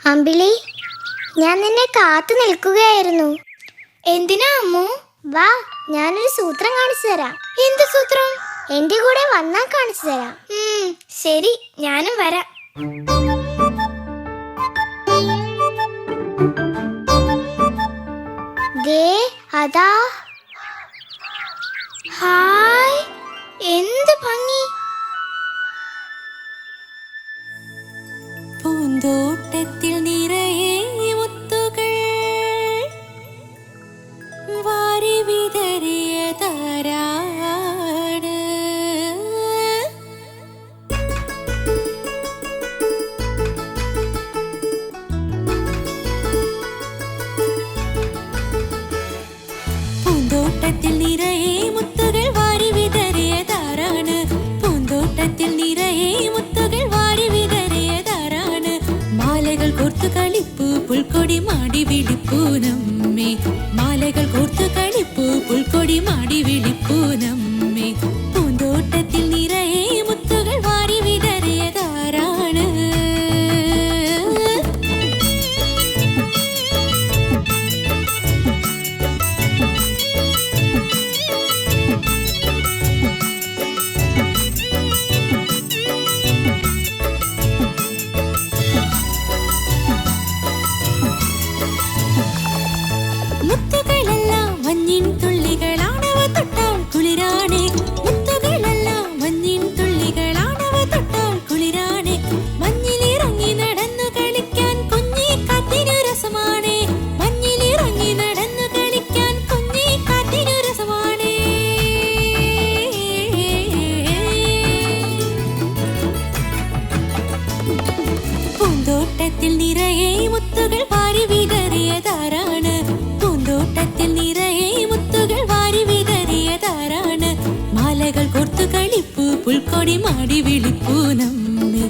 അമ്പിളി, ഞാൻ നിന്നെ കാത്തു നിൽക്കുകയായിരുന്നു. എന്തിനാ അമ്മു? വാ, ഞാനൊരു സൂത്രം കാണിച്ചു തരാം. എന്ത് സൂത്രം? എന്റെ കൂടെ വന്നാൽ കാണിച്ചു തരാം. ശരി, ഞാനും വരാം. ദേ അതാ. ഹായ്, എന്ത് ഭംഗി! പൂന്തോട്ടത്തിൽ നിറയെ മുത്തുകൾ വാരി വിതറിയ താരാണ്. പൂന്തോട്ടത്തിൽ നിറയെ മുത്തുകൾ വാരി വിതറി പൂന്തോട്ടത്തിൽ നിറയെ മുത്തുകൾ വാരി വിതറിയതാരാണ്? പൂന്തോട്ടത്തിൽ നിറയെ മുത്തുകൾ വാരി വിതറിയതാരാണ്? മാലകൾ കോർത്തു കളിപ്പൂ പുൽക്കൊടി മാടി വിളിപ്പൂ നമ്മെ.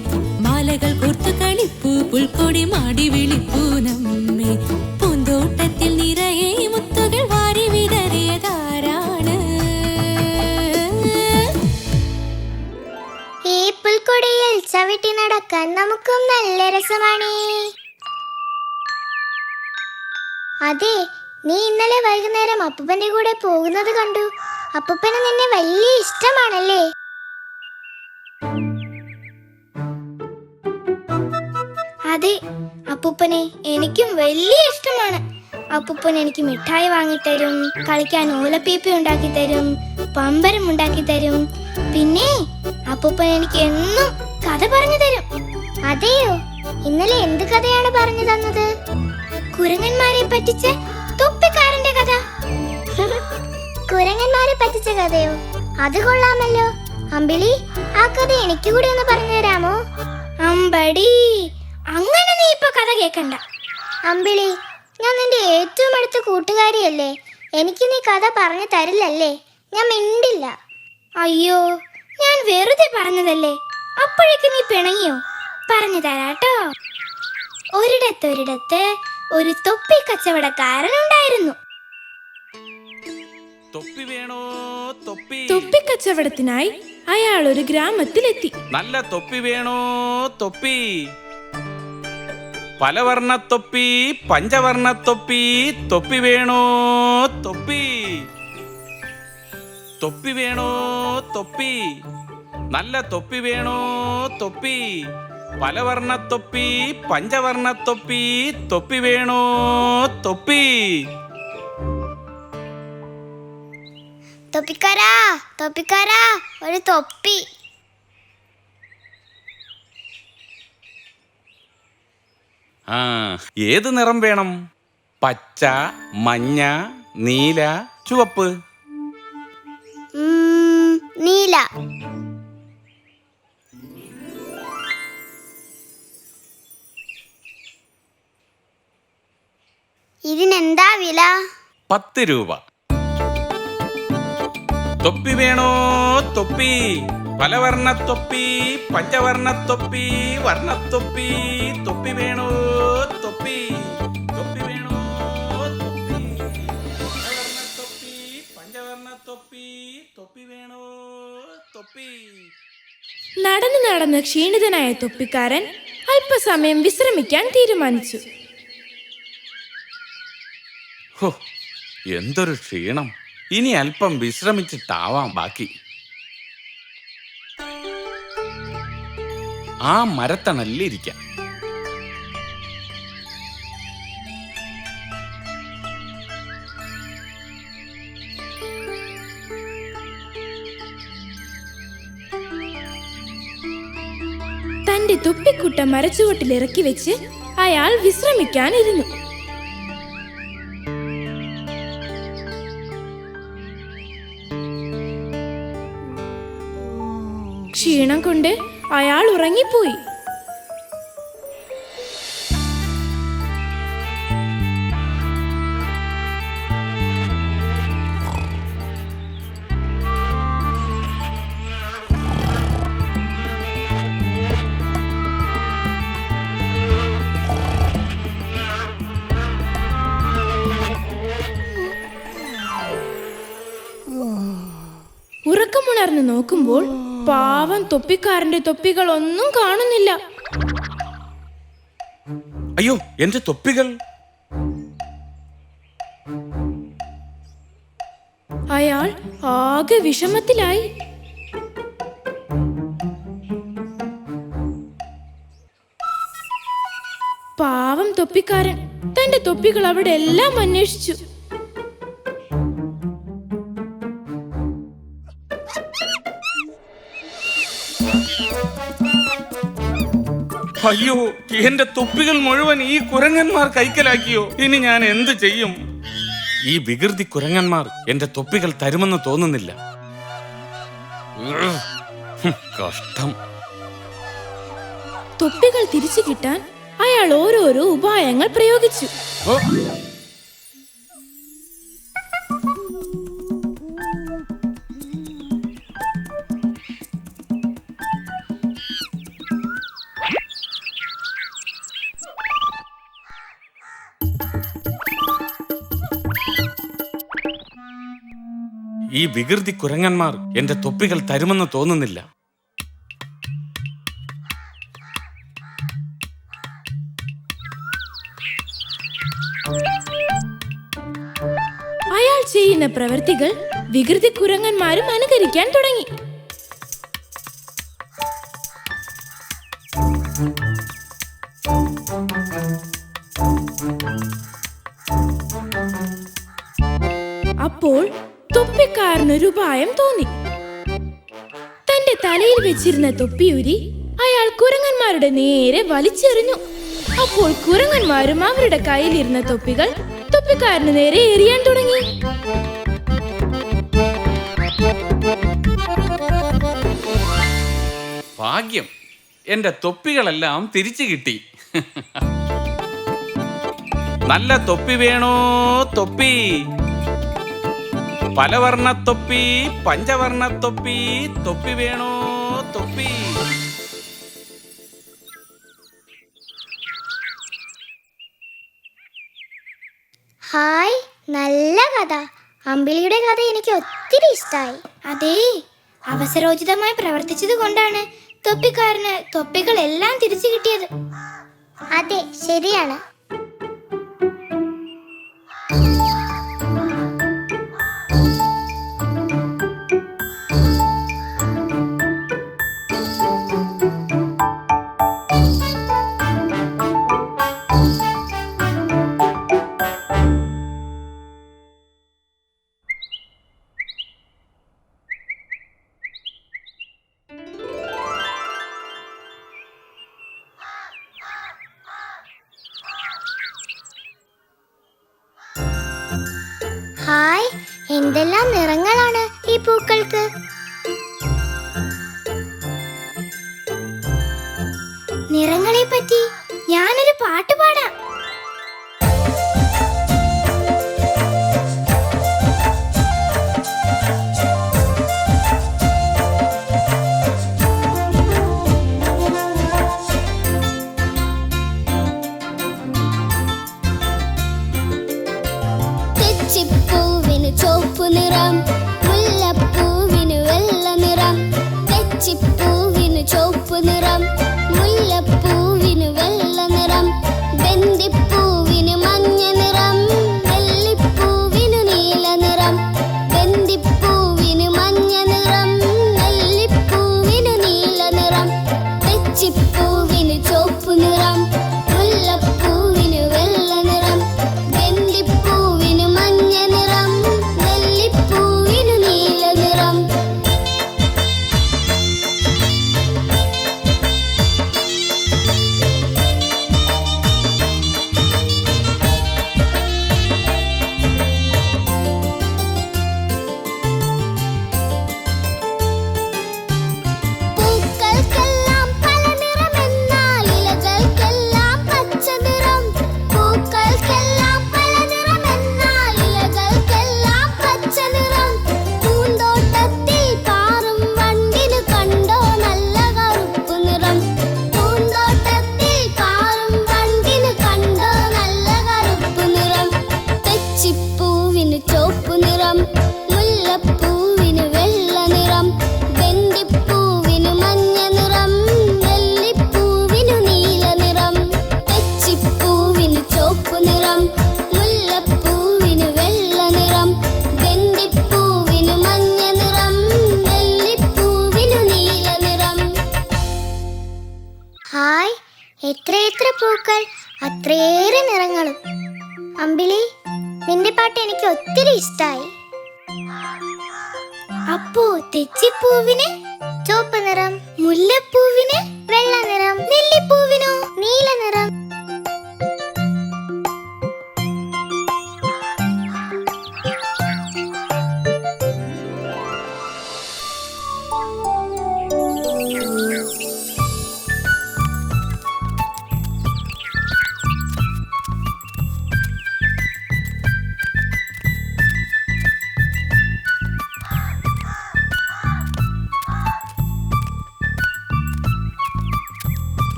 മാലകൾ കോർത്തു കളിപ്പൂ പുൽക്കൊടി മാടി വിളിപ്പൂ നമ്മെ. പൂന്തോട്ടത്തിൽ നിറയെ മുത്തുകൾ വാരി വിതറിയതാരാണ്? ഈ പുൽക്കൊടിയിൽ ചവിട്ടി നടക്കാൻ നമുക്കും നല്ല രസമാണ്. അതെ, നീ ഇന്നലെ വൈകുന്നേരം അപ്പൂപ്പന്റെ കൂടെ പോകുന്നത് കണ്ടു. അപ്പൂപ്പന് നിന്നെ വലിയ ഇഷ്ടമാണല്ലേ? അതെ, അപ്പൂപ്പനെ എനിക്കും വലിയ ഇഷ്ടമാണ്. അപ്പൂപ്പൻ എനിക്ക് മിഠായി വാങ്ങിത്തരും, കളിക്കാൻ ഓലപ്പീപ്പി ഉണ്ടാക്കി തരും, പമ്പരം ഉണ്ടാക്കി തരും. പിന്നെ അപ്പൂപ്പൻ എനിക്ക് എന്നും കഥ പറഞ്ഞു തരും. അതെയോ? ഇന്നലെ എന്ത് കഥയാണ് പറഞ്ഞു തന്നത്? കുരങ്ങന്മാരെ പറ്റിച്ച തൊപ്പിക്കാരന്റെ കഥ. കുരങ്ങന്മാരെ പറ്റിച്ച കഥയോ? അത് കൊള്ളാമല്ലോ. അമ്പിളി, ആ കഥ എനിക്ക് കൂടി ഒന്ന് പറഞ്ഞു തരാമോ? അമ്പടി, അങ്ങനെ നീ ഇപ്പൊ കഥ കേക്കണ്ട. അമ്പിളി, ഞാൻ നിന്റെ ഏറ്റവും അടുത്ത കൂട്ടുകാരിയല്ലേ. എനിക്ക് നീ കഥ പറഞ്ഞു തരില്ലല്ലേ? ഞാൻ മിണ്ടില്ല. അയ്യോ, ഞാൻ വെറുതെ പറഞ്ഞതല്ലേ. അപ്പോഴേക്ക് നീ പിണങ്ങിയോ? പറഞ്ഞു തരാട്ടോ. ഒരിടത്തൊരിടത്ത് ഒരു തൊപ്പി കച്ചവടക്കാരനുണ്ടായിരുന്നു. തൊപ്പി വേണോ? തൊപ്പി. തൊപ്പിക്കച്ചവടത്തിനായി അയാൾ ഒരു ഗ്രാമത്തിലെത്തി. നല്ല തൊപ്പി വേണോ? തൊപ്പി. പലവർണ്ണ തൊപ്പി, പഞ്ചവർണ്ണ തൊപ്പി. തൊപ്പി വേണോ? തൊപ്പി. തൊപ്പി വേണോ? തൊപ്പി. നല്ല തൊപ്പി വേണോ? തൊപ്പി. പലവർണ്ണ തൊപ്പി, പഞ്ചവർണ്ണ തൊപ്പി. തൊപ്പി വേണോ? തൊപ്പി. തൊപ്പിക്കാരാ, തൊപ്പിക്കാരാ, ഒരു തൊപ്പി. ആ, ഏത് നിറം വേണം? പച്ച, മഞ്ഞ, നീല, ചുവപ്പ്. നീല. ഇതിനെന്താ വില? 10 രൂപ. തൊപ്പി വേണോ? തൊപ്പി. പലവർണ്ണ തൊപ്പി, പഞ്ചവർണ്ണ തൊപ്പി, വർണ്ണത്തൊപ്പി. തൊപ്പി വേണോ? തൊപ്പി. തൊപ്പി വേണോ? തൊപ്പി. പലവർണ്ണ തൊപ്പി, പഞ്ചവർണ്ണ തൊപ്പി. തൊപ്പി വേണോ? തൊപ്പി. നടന്ന് നടന്ന് ക്ഷീണിതനായ തൊപ്പിക്കാരൻ അല്പസമയം വിശ്രമിക്കാൻ തീരുമാനിച്ചു. ഹോ, എന്തൊരു ക്ഷീണം. ഇനി അല്പം വിശ്രമിച്ചിട്ടാവാം ബാക്കി. ആ മരത്തണലിരിക്കാം. തന്റെ തൊപ്പിക്കുട്ട മരച്ചുവട്ടിൽ ഇറക്കി വെച്ച് അയാൾ വിശ്രമിക്കാനിരുന്നു. ക്ഷീണം കൊണ്ട് അയാൾ ഉറങ്ങിപ്പോയി. ഉറക്കമുണർന്ന് നോക്കുമ്പോൾ പാവം തൊപ്പിക്കാരന്റെ തൊപ്പികൾ ഒന്നും കാണുന്നില്ല. അയ്യോ, എന്റെ തൊപ്പികൾ. അയാൾ ആകെ വിഷമത്തിലായി. പാവം തൊപ്പിക്കാരൻ തന്റെ തൊപ്പികൾ അവിടെ എല്ലാം അന്വേഷിച്ചു. അയ്യോ, എന്റെ തൊപ്പികൾ മുഴുവൻ ഈ കുരങ്ങന്മാർ കൈക്കലാക്കിയോ? ഇനി ഞാൻ എന്ത് ചെയ്യും? ഈ വികൃതി കുരങ്ങന്മാർ എന്റെ തൊപ്പികൾ തരുമെന്ന് തോന്നുന്നില്ല. കഷ്ടം. തൊപ്പികൾ തിരിച്ചു കിട്ടാൻ അയാൾ ഓരോരോ ഉപായങ്ങൾ പ്രയോഗിച്ചു. ഓ, ഈ വികൃതി കുരങ്ങന്മാർ എന്റെ തൊപ്പികൾ തരുമെന്ന് തോന്നുന്നില്ല. അയാൾ ചെയ്യുന്ന പ്രവൃത്തികൾ വികൃതി കുരങ്ങന്മാരും അനുകരിക്കാൻ തുടങ്ങി. അപ്പോൾ തൊപ്പിക്കാരനൊരു ഉപായം തോന്നി. തന്റെ തലയിൽ വെച്ചിരുന്ന തൊപ്പിയൂരി അയാൾ കുരങ്ങന്മാരുടെ നേരെ വലിച്ചെറിഞ്ഞു. അപ്പോൾ കുരങ്ങന്മാരും അവരുടെ കയ്യിലിരുന്ന തൊപ്പികൾ തൊപ്പിക്കാരന് നേരെ എറിയാൻ തുടങ്ങി. ഭാഗ്യം, എന്റെ തൊപ്പികളെല്ലാം തിരിച്ചു കിട്ടി. നല്ല തൊപ്പി വേണോ തൊപ്പി? പലവർണ്ണ തൊപ്പി, പഞ്ചവർണ്ണ തൊപ്പി, തൊപ്പി വേണോ തൊപ്പി? ഹായ്, നല്ല കഥ. അമ്പിളിയുടെ കഥ എനിക്ക് ഒത്തിരി ഇഷ്ടമായി. അതേ, അവസരോചിതമായി പ്രവർത്തിച്ചത് കൊണ്ടാണ് തൊപ്പിക്കാരന് തൊപ്പികളെല്ലാം തിരിച്ചു കിട്ടിയത്. അതെ, ശരിയാണ്. ഹായ്, എന്തെല്ലാം നിറങ്ങളാണ് ഈ പൂക്കൾക്ക്. നിറങ്ങളെ പറ്റി ഞാനൊരു പാട്ട് പാടാം. തെച്ചിപ്പൂവിന് ചുവപ്പ് നിറം, മുല്ലപ്പൂവിന് വെള്ള നിറം. തെച്ചിപ്പൂവിന് ചുവപ്പ് നിറം, മുല്ലപ്പൂവിന് വെള്ള നിറം. ബന്ദിപ്പൂവിന് മഞ്ഞ നിറം, നെല്ലിപ്പൂവിന് നീല നിറം. ബന്ദിപ്പൂവിന് മഞ്ഞ നിറം, നെല്ലിപ്പൂവിന് നീല നിറം. തെച്ചിപ്പൂവിന് ചുവപ്പ് നിറം, മുല്ലപ്പൂവിന് വെള്ള നിറം. ബന്ദിപ്പൂവിന് മഞ്ഞ നിറം, നെല്ലിപ്പൂവിന് നീല നിറം. പൂക്കൾക്കെല്ലാം പല നിറമെന്നാൽ ഇലകൾക്കെല്ലാം പച്ച നിറം. പൂക്കൾക്കെല്ലാം പല നിറമെന്നാൽ ഇലകൾക്കെല്ലാം പച്ച നിറം. പൂന്തോട്ടത്തിൽ പാറും വണ്ടിന് കണ്ടോ നല്ല കറുപ്പ് നിറം. പൂന്തോട്ടത്തിൽ പാറും വണ്ടിന് കണ്ടോ നല്ല കറുപ്പ് നിറം. തെച്ചിപ്പൂവിന് ചുവപ്പ് നിറം, മുല്ലപ്പൂവിന് വെള്ള നിറം. ബന്ദിപ്പൂവിന് മഞ്ഞ നിറം, നെല്ലിപ്പൂവിന് നീല നിറം. തെച്ചിപ്പൂവിന് ചുവപ്പ് നിറം, മുല്ലപ്പൂവിന് വെള്ള നിറം. ബന്ദിപ്പൂവിന് മഞ്ഞ നിറം, നെല്ലിപ്പൂവിന് നീല നിറം. ഹായ്, എത്രയെത്ര പൂക്കൾ, അത്രയേറെ നിറങ്ങളും. അമ്പിളി, നിന്റെ പാട്ട് എനിക്ക് ഒത്തിരി ഇഷ്ടമായി. അപ്പോ തെച്ചിപ്പൂവിന് ചുവപ്പ് നിറം, മുല്ലപ്പൂവിന് വെള്ള നിറം, നെല്ലിപ്പൂവിനോ നീല നിറം.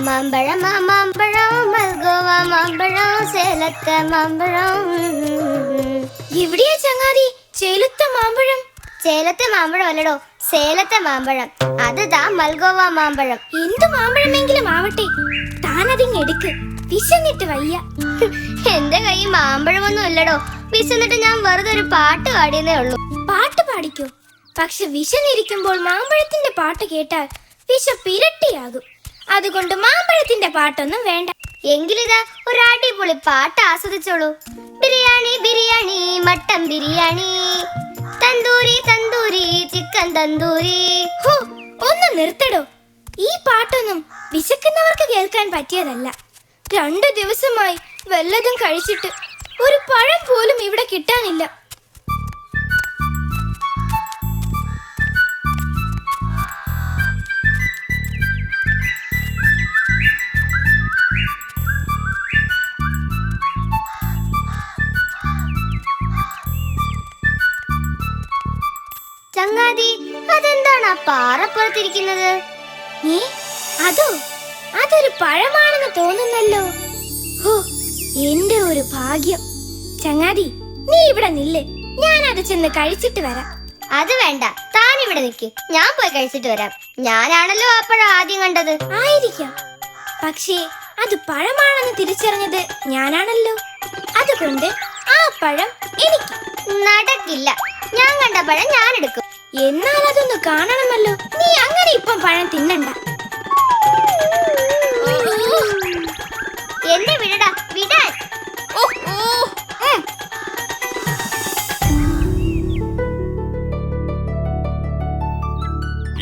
മാമ്പഴം മാമ്പഴം മൽഗോവ മാമ്പഴം സേലത്തെ മാമ്പഴം. എവിടെയാ ചങ്ങാതി ചേലത്തെ മാമ്പഴം? ചേലത്തെ മാമ്പഴം അല്ലടോ, സേലത്തെ മാമ്പഴം. അത് മൽഗോവ മാമ്പഴം. എന്ത് മാമ്പഴമെങ്കിലും ആവട്ടെ, താനതിങ് എടുക്ക്, വിശന്നിട്ട് വയ്യ. എന്റെ കൈ മാമ്പഴമൊന്നും ഇല്ലടോ, വിശന്നിട്ട് ഞാൻ വെറുതെ ഒരു പാട്ട് പാടിയതേ ഉള്ളൂ. പാട്ട് പാടിക്കോ, പക്ഷെ വിശന്നിരിക്കുമ്പോൾ മാമ്പഴത്തിന്റെ പാട്ട് കേട്ടാൽ വിശപ്പിരട്ടിയാകും. അതുകൊണ്ട് മാമ്പഴത്തിന്റെ പാട്ടൊന്നും വേണ്ട. എങ്കിലിതാ ഒരു അടിപൊളി പാട്ട് ആസ്വദിച്ചോളൂ. Biryani biryani mutton biryani, tandoori tandoori chicken tandoori. ഹോ, ഒന്ന് നിർത്തടോ, ഈ പാട്ടൊന്നും വിശക്കുന്നവർക്ക് കേൾക്കാൻ പറ്റിയതല്ല. 2 ദിവസമായി വല്ലതും കഴിച്ചിട്ട് ഒരു പഴം പോലും ഇവിടെ കിട്ടാനില്ല. ചങ്ങാതി, അതെന്താണ് ആ പാറപ്പുറത്തിരിക്കുന്നത്? അതൊരു പഴമാണെന്ന് തോന്നുന്നല്ലോ. ഹോ, എന്റെ ഒരു ഭാഗ്യം. ചങ്ങാതി, നീ ഇവിടെ നില്ല്, ഞാൻ അത് ചെന്ന് കഴിച്ചിട്ട് വരാം. അത് വേണ്ട, താൻ ഇവിടെ നിൽക്ക്, ഞാൻ പോയി കഴിച്ചിട്ട് വരാം. ഞാനാണല്ലോ ആ പഴം ആദ്യം കണ്ടത്. ആയിരിക്കാം, പക്ഷേ അത് പഴമാണെന്ന് തിരിച്ചറിഞ്ഞത് ഞാനാണല്ലോ. അതുകൊണ്ട് ആ പഴം എനിക്ക്. നടക്കില്ല, ഞാൻ കണ്ട പഴം ഞാൻ എടുക്കും. എന്നാൽ അതൊന്ന് കാണണമല്ലോ. നീ അങ്ങനെ ഇപ്പം പഴം തിന്നണ്ട. എന്നെ വിടടാ, വിടാൻ.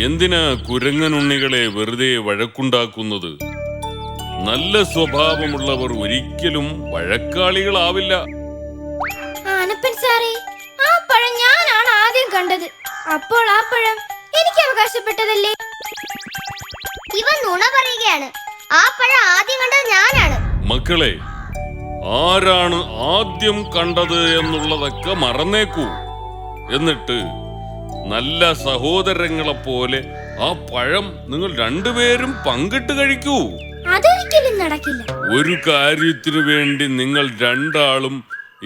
എന്തിനാ കുരങ്ങനുണ്ണികളെ വെറുതെ വഴക്കുണ്ടാക്കുന്നത്? നല്ല സ്വഭാവമുള്ളവർ ഒരിക്കലും വഴക്കാളികളാവില്ല. ആനപ്പൻ സാറേ, ആ പഴം ഞാനാണ് ആദ്യം കണ്ടത്. അപ്പോൾ ആ പഴം എനിക്ക് അവകാശപ്പെട്ടതല്ലേ? ഇവൻ നുണ പറയുകയാണ്. ആ പഴം ആദ്യം കണ്ടത് ഞാനാണ്. മക്കളെ, ആരാണ് ആദ്യം കണ്ടത് എന്നുള്ളതൊക്കെ മറന്നേക്കൂ. എന്നിട്ട് നല്ല സഹോദരങ്ങളെ പോലെ ആ പഴം നിങ്ങൾ രണ്ടുപേരും പങ്കിട്ട് കഴിക്കൂ. അതൊരിക്കലും നടക്കില്ല. ഒരു കാര്യത്തിനു വേണ്ടി നിങ്ങൾ രണ്ടാളും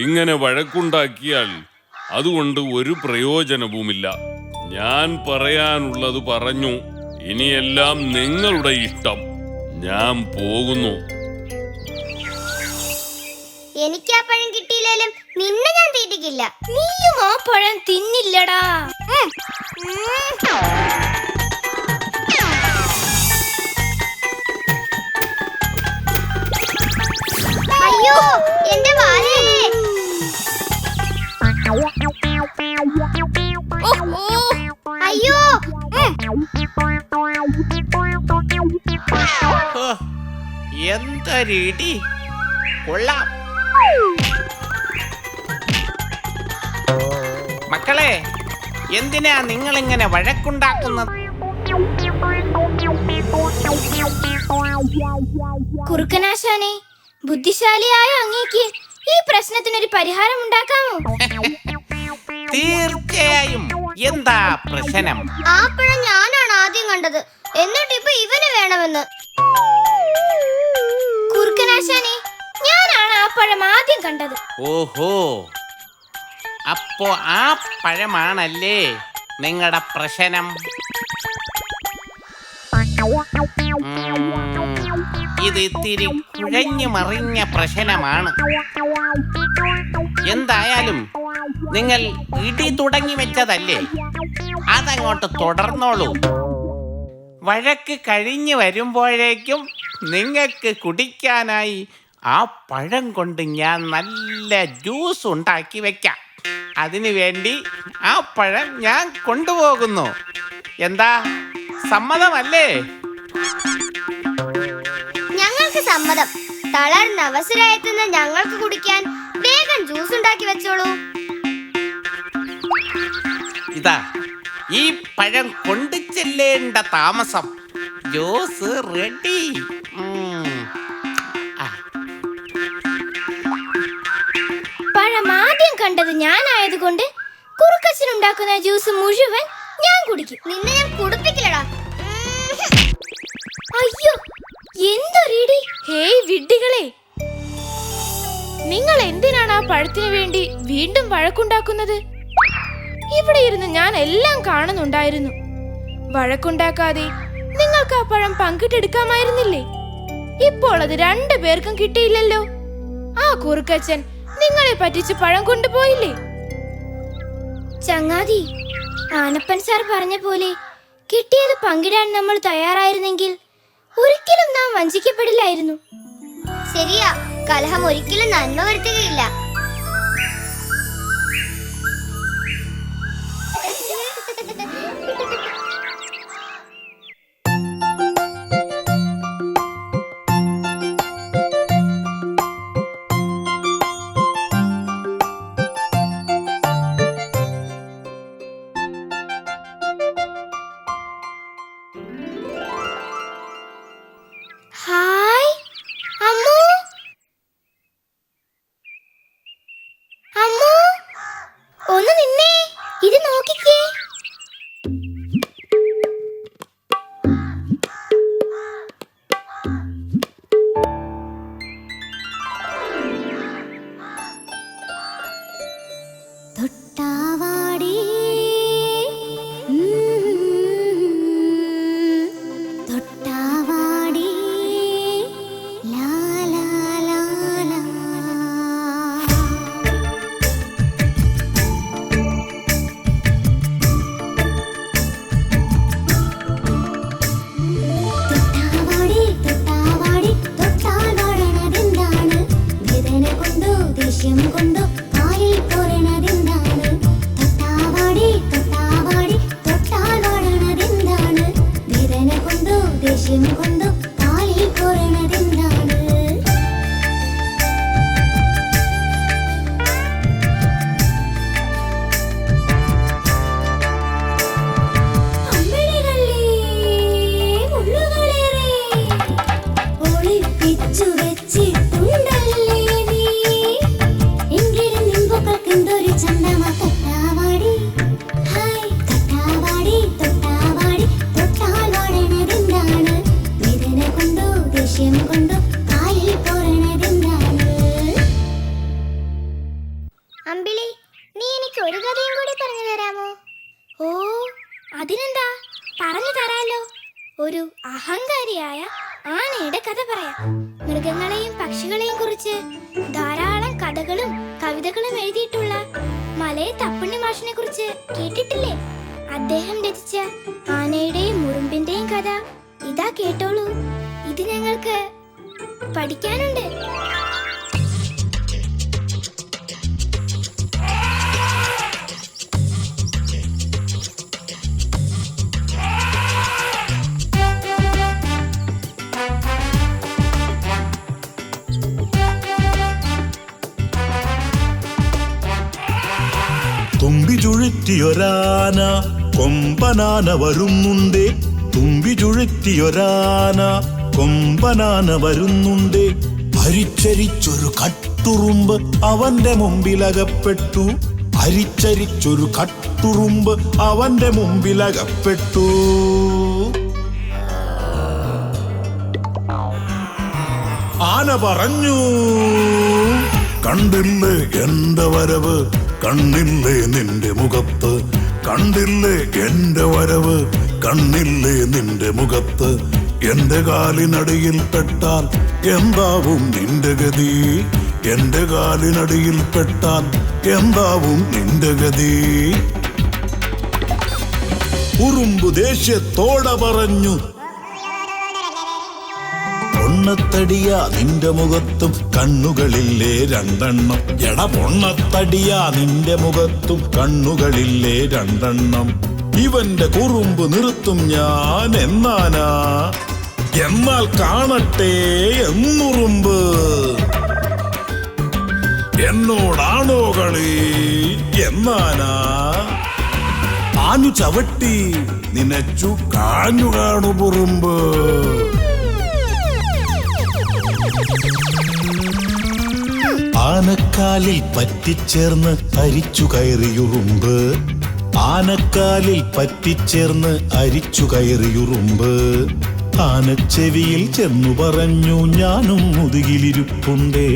ഇങ്ങനെ വഴക്കുണ്ടാക്കിയാൽ അതുകൊണ്ട് ഒരു പ്രയോജനവുമില്ല. ഞാൻ പറയാനുള്ളത് പറഞ്ഞു. ഇനിയെല്ലാം നിങ്ങളുടെ ഇഷ്ടം. ഞാൻ പോകുന്നു. എനിക്ക് ആ പഴം കിട്ടിയില്ലേലും നിന്നെ ഞാൻ തീറ്റിക്കില്ല. നീയും ആ പഴം തിന്നില്ലടാ. അയ്യോ, എന്റെ വാലേ. അയ്യോ, എന്തൊരു ഇടി! കൊള്ളാം മക്കളെ, എന്തിനാ നിങ്ങളിങ്ങനെ വഴക്കുണ്ടാക്കുന്നത്? കുറുക്കനാശാനെ, ബുദ്ധിശാലിയായ അങ്ങേക്ക് ഈ പ്രശ്നത്തിനൊരു പരിഹാരം ഉണ്ടാക്കാമോ? തീർച്ചയായും. എന്താ പ്രശ്നം? ആ പഴം ഞാനാണ് ആദ്യം കണ്ടത്, എന്നിട്ട് ഇപ്പൊ ഇവന് വേണമെന്ന്. കുറുക്കനാശാനെ, ഞാനാണ് ആ പഴം ആദ്യം കണ്ടത്. ഓഹോ, അപ്പോ ആ പഴമാണല്ലേ നിങ്ങളുടെ പ്രശ്നം? ഇത് ഇത്തിരി കുഴഞ്ഞു മറിഞ്ഞ പ്രശ്നമാണ്. എന്തായാലും നിങ്ങൾ ഇടി തുടങ്ങി വെച്ചതല്ലേ, അതങ്ങോട്ട് തുടർന്നോളൂ. വഴക്ക് കഴിഞ്ഞു വരുമ്പോഴേക്കും നിങ്ങൾക്ക് കുടിക്കാനായി ആ പഴം കൊണ്ട് ഞാൻ നല്ല ജ്യൂസ് ഉണ്ടാക്കി വെക്കാം. അതിനു വേണ്ടി ആ പഴം ഞാൻ കൊണ്ടുപോകുന്നു. എന്താ, സമ്മതമല്ലേ? ഞങ്ങൾക്ക് സമ്മതം. തളർന്ന അവസരമായെത്തുന്ന ഞങ്ങൾക്ക് കുടിക്കാൻ വേഗം ജ്യൂസ് ഉണ്ടാക്കി വെച്ചോളൂ. ഇതാ, ഈ പഴം കൊണ്ടു ചെല്ലേണ്ട താമസം. Juice ready. പഴം ആദ്യം കണ്ടത് ഞാനായതുകൊണ്ട് കുറുക്കച്ചനുണ്ടാക്കുന്ന ജ്യൂസ് മുഴുവൻ ഞാൻ കുടിക്കും. നിന്നെ ഞാൻ കുടിപ്പിക്കില്ലടാ. അയ്യോ, എന്തൊരിടി! ഹേയ് വിഡ്ഢികളെ, നിങ്ങൾ എന്തിനാണ് ആ പഴത്തിനു വേണ്ടി വീണ്ടും വഴക്കുണ്ടാക്കുന്നത്? ഇവിടെ ഇരുന്ന് ഞാൻ എല്ലാം കാണുന്നുണ്ടായിരുന്നു. വഴക്കുണ്ടാക്കാതെ നിങ്ങൾക്ക് ആ പഴം പങ്കിട്ടെടുക്കാമായിരുന്നില്ലേ? ഇപ്പോൾ അത് 2 പേർക്കും കിട്ടിയില്ലല്ലോ. ആ കുറുക്കച്ചൻ നിങ്ങളെ പറ്റിച്ച് പഴം കൊണ്ടുപോയില്ലേ? ചങ്ങാതി, ആനപ്പൻ സാർ പറഞ്ഞ പോലെ കിട്ടിയത് പങ്കിടാൻ നമ്മൾ തയ്യാറായിരുന്നെങ്കിൽ ഒരിക്കലും നാം വഞ്ചിക്കപ്പെടില്ലായിരുന്നു. ശരിയാ, കലഹം ഒരിക്കലും നന്മ വരുത്തുകയില്ല. ഹായ് അമ്മു, അമ്മു, ഒന്ന് നിന്നേ, ഇത് നോക്കിക്കേ. തൊട്ടാവാടി തൊട്ടാവാടി ലാ ലാ ലാ ലാ. തൊട്ടാവാടി തൊട്ടാവാടി തൊട്ടാൽ വാടണതെന്താണ്? വേദന കൊണ്ടോ ദേഷ്യം കൊണ്ടോ കാലിൽ പോരണതെന്താണ്? തൊട്ടാവാടി തൊട്ടാവാടി തൊട്ടാൽ വാടണതെന്താണ്? വേദന കൊണ്ടോ ദേഷ്യം കൊണ്ടോ കാലിൽ പോരണതെന്താണ്? അമ്പിളികളേ, മുള്ളുകളേറെ ഒളിപ്പിച്ചു വെച്ചിട്ടുണ്ടല്ലേ നീ. എങ്കിലും നിമ്പുകൾക്കെന്തൊരു ചന്തമ. തൊട്ടാവാടി, ഹായ് തൊട്ടാവാടി തൊട്ടാവാടി തൊട്ടാൽ വാടണതെന്താണ്? വേദന കൊണ്ടോ ദേഷ്യം കൊണ്ടോ കാലിൽ പോരണതെന്താണ്? അമ്പിളി, നീ എനിക്ക് ഒരു കഥയും കൂടി പറഞ്ഞു തരാമോ? ഓ, അതിനെന്താ, പറഞ്ഞു തരാലോ. ഒരു അഹങ്കാരിയായ ആനയുടെ കഥ പറയാം. മൃഗങ്ങളെയും പക്ഷികളെയും കുറിച്ച് ധാരാളം കഥകളും കവിതകളും എഴുതിയിട്ടുള്ള മലയെ തപ്പുണ്ണി മാഷിനെ കുറിച്ച് കേട്ടിട്ടില്ലേ? അദ്ദേഹം രചിച്ച ആനയുടെയും മുറുമ്പിന്റെയും കഥ ഇതാ, കേട്ടോളൂ. ഇത് ഞങ്ങൾക്ക് പഠിക്കാനുണ്ട്. തുമ്പി ചുഴറ്റിയൊരാന കൊമ്പനാന വരുന്നുണ്ടേ. തുമ്പി ചുഴറ്റിയൊരാന കൊമ്പനാന വരുന്നുണ്ടേ. അരിച്ചരിച്ചൊരു കട്ടുറുമ്പ് അവന്റെ മുമ്പിലകപ്പെട്ടു. അരിച്ചരിച്ചൊരു കട്ടുറുമ്പ് അവന്റെ മുമ്പിലകപ്പെട്ടു. ആന പറഞ്ഞു, കണ്ടില്ലേ എന്റെ വരവ്, കണ്ണില്ലേ നിന്റെ മുഖത്ത്, കണ്ടില്ലേ എന്റെ വരവ്, കണ്ണില്ലേ നിന്റെ മുഖത്ത്. എന്റെ കാലിനടിയിൽ പെട്ടാൽ എന്താവും നിന്റെ ഗതി, എന്റെ കാലിനടിയിൽ പെട്ടാൽ എന്താവും നിന്റെ ഗതി. ഉറുമ്പ് ദേഷ്യത്തോടെ പറഞ്ഞു, പൊണ്ണത്തടിയാ നിന്റെ മുഖത്തും കണ്ണുകളില്ലേ 2 എണ്ണം. എട പൊണ്ണത്തടിയാ നിന്റെ മുഖത്തും കണ്ണുകളില്ലേ 2 എണ്ണം. ഇവന്റെ കുറുമ്പ് നിർത്തും ഞാൻ എന്നാനാ, എന്നാൽ കാണട്ടെ എന്നുറുമ്പ്. എന്നോടാണോ കളി എന്നാനാ. ആഞ്ഞു ചവിട്ടി നിനച്ചു കാഞ്ഞു കാണു കുറുമ്പ്. ആനക്കാലിൽ പറ്റിച്ചേർന്ന് അരിച്ചു കയറിയുറുമ്പ്. ആനക്കാലിൽ പറ്റിച്ചേർന്ന് അരിച്ചു കയറിയുറുമ്പ്. ആനച്ചെവിയിൽ ചെന്നു പറഞ്ഞു ഞാനും മുതുകിലിരിപ്പുണ്ടേ.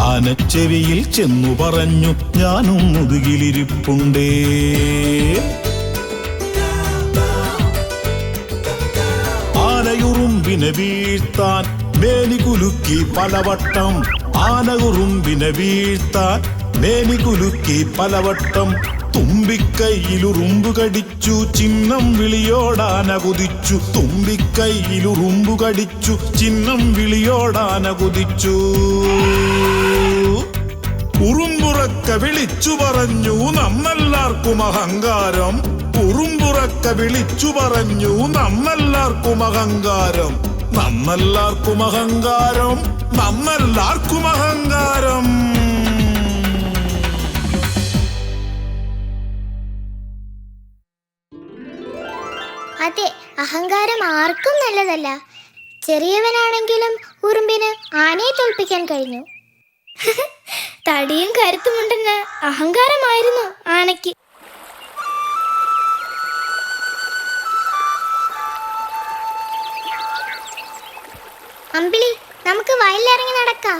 ആനച്ചെവിയിൽ ചെന്നു പറഞ്ഞു ഞാനും മുതുകിലിരിപ്പുണ്ടേ. ആനയുറുമ്പിനെ വീഴ്ത്താൻ മേനി കുലുക്കി പലവട്ടം. ആനയുറുമ്പിനെ വീഴ്ത്താൻ മേനി കുലുക്കി പലവട്ടം. തുമ്പിക്കൈയിലുറുമ്പു കടിച്ചു ചിഹ്നം വിളിയോടാന കുതിച്ചു. തുമ്പിക്കൈയിലുറുമ്പു കടിച്ചു ചിഹ്നം വിളിയോടാന കുതിച്ചു. ഉറുമ്പുറക്ക വിളിച്ചു പറഞ്ഞു നമ്മെല്ലാവർക്കും അഹങ്കാരം. ഉറുമ്പുറക്ക വിളിച്ചു പറഞ്ഞു നമ്മെല്ലാവർക്കും അഹങ്കാരം. നമ്മെല്ലാവർക്കും അഹങ്കാരം. നമ്മെല്ലാവർക്കും അഹങ്കാരം. അതെ, അഹങ്കാരം ആർക്കും നല്ലതല്ല. ചെറിയവനാണെങ്കിലും ഉറുമ്പിന് ആനയെ തോൽപ്പിക്കാൻ കഴിഞ്ഞു. തടിയും കരുത്തുമുണ്ടെന്ന് അഹങ്കാരമായിരുന്നു ആനയ്ക്ക്. അമ്പിളി, നമുക്ക് വയലിലിറങ്ങി നടക്കാം.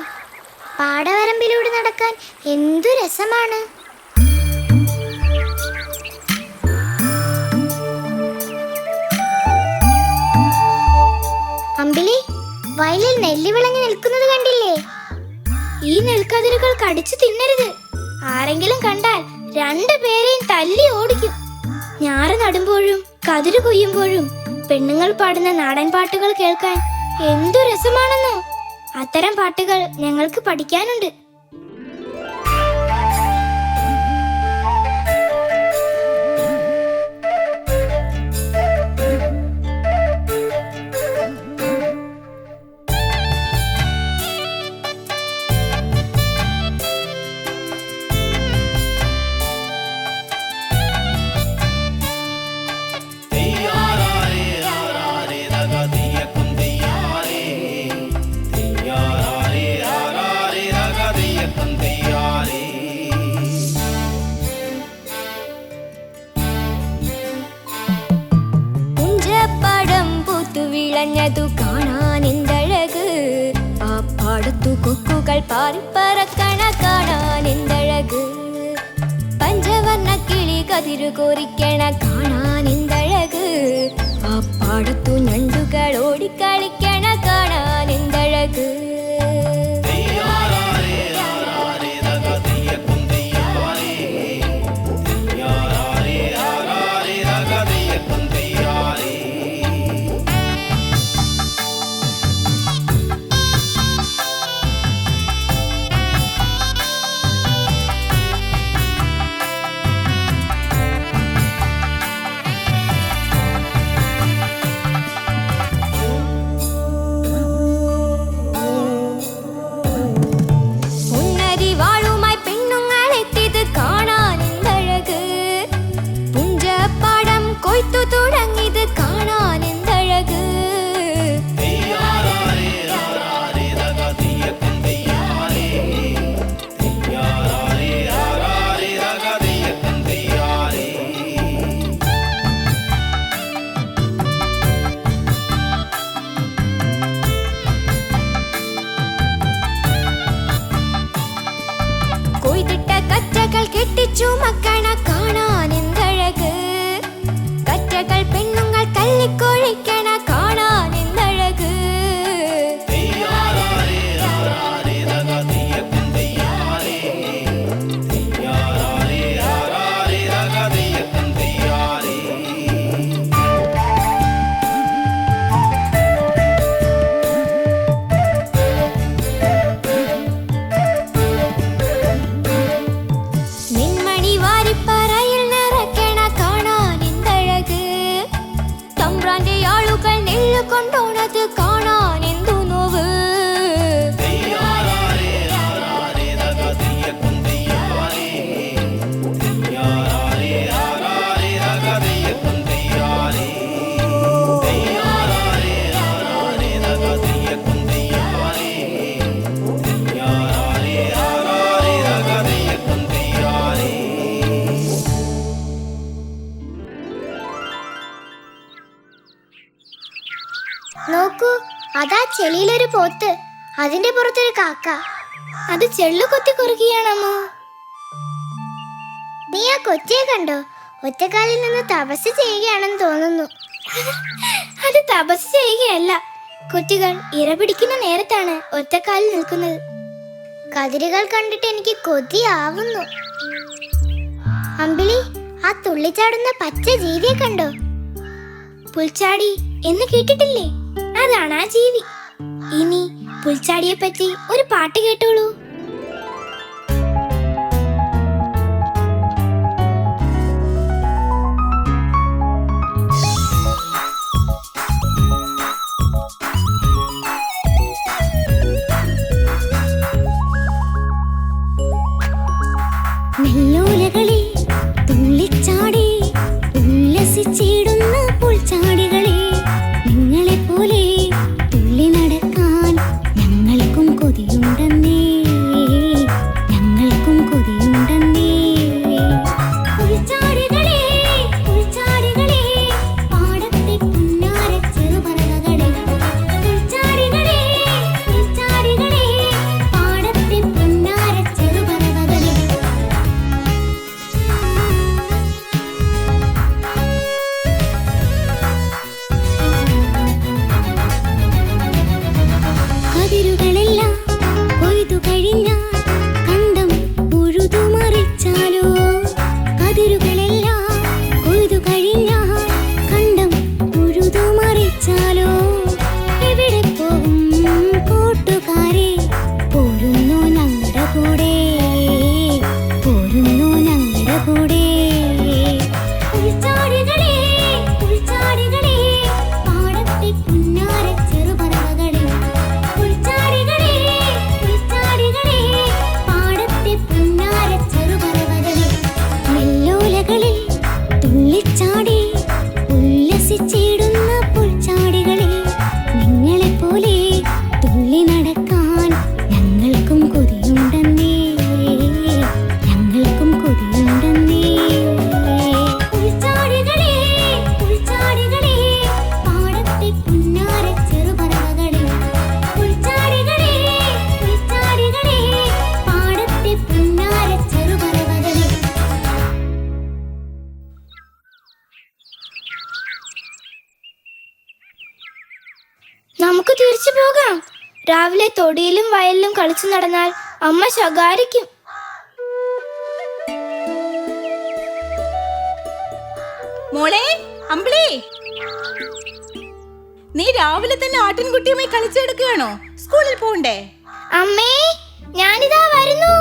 പാടവരമ്പിലൂടെ നടക്കാൻ എന്തു രസമാണ്. അമ്പിളി, വയലിൽ നെല്ല് വിളഞ്ഞു നിൽക്കുന്നത് കണ്ടില്ലേ? ഈ നെൽക്കതിരുകൾ കടിച്ചു തിന്നരുത്. ആരെങ്കിലും കണ്ടാൽ രണ്ടുപേരെയും തല്ലി ഓടിക്കും. ഞാറ് നടുമ്പോഴും കതിര് കൊയ്യുമ്പോഴും പെണ്ണുങ്ങൾ പാടുന്ന നാടൻ പാട്ടുകൾ കേൾക്കാൻ എന്തു രസമാണെന്നോ. അത്തരം പാട്ടുകൾ ഞങ്ങൾക്ക് പഠിക്കാനുണ്ട്. വിളഞ്ഞതു കാണാൻ എന്തഴക്. ആ പാടത്തു കൊക്കുകൾ പാറിപ്പറക്കണ കാണാൻ എന്തഴക്. പഞ്ചവർണ്ണ കിളി കതിരു കോരിക്കണ കാണാൻ എന്തഴക്. ആ പാടത്തു ഞണ്ടുകൾ ഓടിക്കളിക്കണ കാണാൻ എന്തഴക്. കെട്ടിച്ചു മക്കണ കാണാൻ എന്തഴക്. കറ്റകൾ പെണ്ണുങ്ങൾ നോക്കൂ, അതാ ചെളിയിലൊരു പോത്ത്, അതിന്റെ പുറത്തൊരു കാക്ക. അത് ചെള്ളു കൊത്തി കുറുകിയാണമ്മോ. നീ ആ കൊച്ചിയെ കണ്ടോ? ഒറ്റക്കാലിൽ നിന്ന് തപസ് ചെയ്യുകയാണെന്ന് തോന്നുന്നു. അത് തപസ് ചെയ്യുകയല്ല, കുട്ടികൾ ഇര പിടിക്കുന്ന നേരത്താണ് ഒറ്റക്കാലിൽ നിൽക്കുന്നത്. കതിരുകൾ കണ്ടിട്ട് എനിക്ക് കൊതിയാവുന്നു. അമ്പിളി, ആ തുള്ളിച്ചാടുന്ന പച്ച ജീവിയെ കണ്ടോ? പുൽച്ചാടി എന്ന് കേട്ടിട്ടില്ലേ? അതാണ് ആ ജീവി. ഇനി പുൽച്ചാടിയെ പറ്റി ഒരു പാട്ട് കേട്ടോളൂ. നെല്ലോലകളിൽ തുള്ളിച്ചാടി ഉല്ലസിച്ചിടുന്ന പുൽച്ചാടികളെ, നിങ്ങളെ പോലെ തുള്ളി നടക്കാൻ ഞങ്ങൾക്കും കൊതിയുണ്ടെന്നേ, ഞങ്ങൾക്കും കൊതിയുണ്ടെന്നേ. പുൽച്ചാടികളെ, പുൽച്ചാടികളെ, പാടത്തെ പുന്നാര ചെറുപറവകളെ, പുൽച്ചാടികളെ, പുൽച്ചാടികളെ, പാടത്തെ പുന്നാര ചെറുപറവകളെ. കതിരുകളെല്ലാം കൊയ്തു കഴിഞ്ഞാൽ കണ്ടം ഉഴുതു മറിച്ചാലോ, കതിരുകളെല്ലാം കൊയ്തു കഴിഞ്ഞാൽ കണ്ടം ഉഴുതു മറിച്ചാലോ. എവിടെ പോകും കൂട്ടുകാരെ, പോരുന്നു ഞങ്ങളുടെ കൂടെ, പോരുന്നു ഞങ്ങളുടെ കൂടെ. പുൽച്ചാടികളെ, പുൽച്ചാടികളെ, പാടത്തെ പുന്നാര ചെറുപറവകളെ, പുൽച്ചാടികളെ, പുൽച്ചാടികളെ, പാടത്തെ പുന്നാര ചെറുപറവകളെ. നെല്ലോലകളിൽ തുള്ളിച്ചാടി ഉല്ലസിച്ചിടുന്ന പുൽച്ചാടികളെ, നിങ്ങളെ പോലെ തുള്ളി നടക്കാൻ ഞങ്ങൾക്കും കൊതിയുണ്ടെന്നേ, ഞങ്ങൾക്കും കൊതിയുണ്ടെന്നേ. പുൽച്ചാടികളെ, പുൽച്ചാടികളെ, പാടത്തെ പുന്നാര ചെറുപറവകളെ, പുൽച്ചാടികളെ, പുൽച്ചാടികളെ, പാടത്തെ പുന്നാര ചെറുപറവകളെ. നമുക്ക് തിരിച്ചു പോകാം. രാവിലെ തൊടിയിലും വയലിലും കളിച്ചു നടന്നാൽ അമ്മ ശകാരിക്കും. മോളെ അമ്പിളി, നീ രാവിലെ തന്നെ ആട്ടിൻകുട്ടിയുമായി കളിച്ചെടുക്കുകയാണോ? സ്കൂളിൽ പോണ്ടേ? അമ്മേ, ഞാനിതാ വരുന്നു.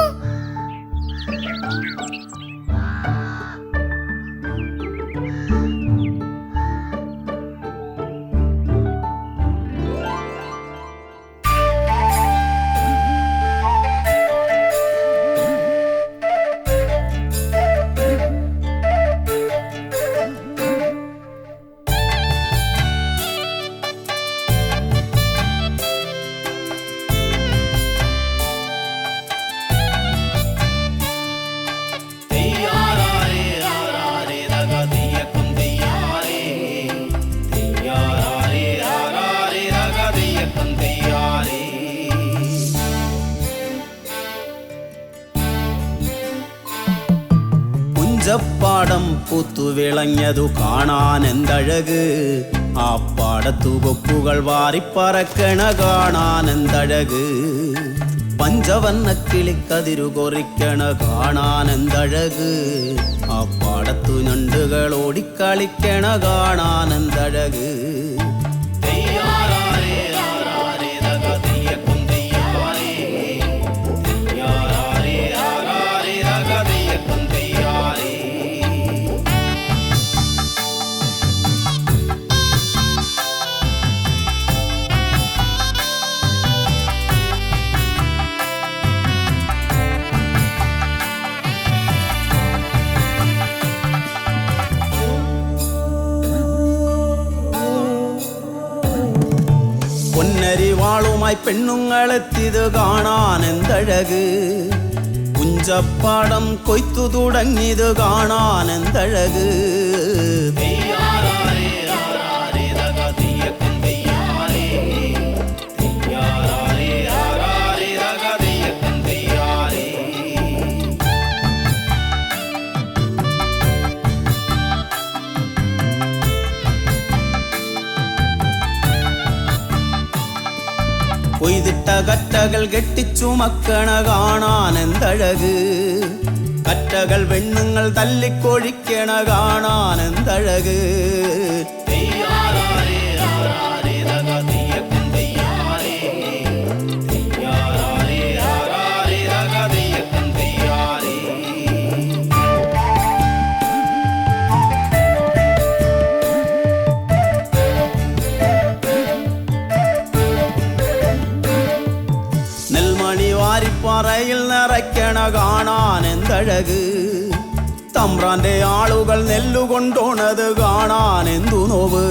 പുഞ്ചപ്പാടം പൂത്തുവിളഞ്ഞതു കാണാൻ എന്തഴക്, ആ പാടത്തു കൊക്കുകൾ വാരിപ്പറക്കണ കാണാൻ എന്തഴക്. പഞ്ചവർണ്ണ കിളിക്കതിരു കൊറിക്കണ കാണാൻ എന്തഴക്, ആ പാടത്തു ഞണ്ടുകൾ ഓടിക്കളിക്കണ കാണാൻ എന്തഴക്. പൊന്നരിവാളുമായി പെണ്ണുങ്ങളെത്തിത് കാണാൻ എന്തഴക്, പുഞ്ചപ്പാടം കൊയ്ത്തു തുടങ്ങിയത് കാണാൻ എന്തഴക്. കൊയ്തിട്ട കറ്റകൾ കെട്ടിച്ചുമക്കണ കാണാൻ എന്തഴക് കറ്റകൾ വെണ്ണുങ്ങൾ തല്ലിക്കൊഴിക്കണ കാണാൻ എന്തഴക് വാരിപ്പാറയിൽ നിറയ്ക്കണ കാണാൻ എന്തഴക് തമ്പ്രാന്റെ ആളുകൾ നെല്ലുകൊണ്ടോണത് കാണാൻ എന്തു നോവ്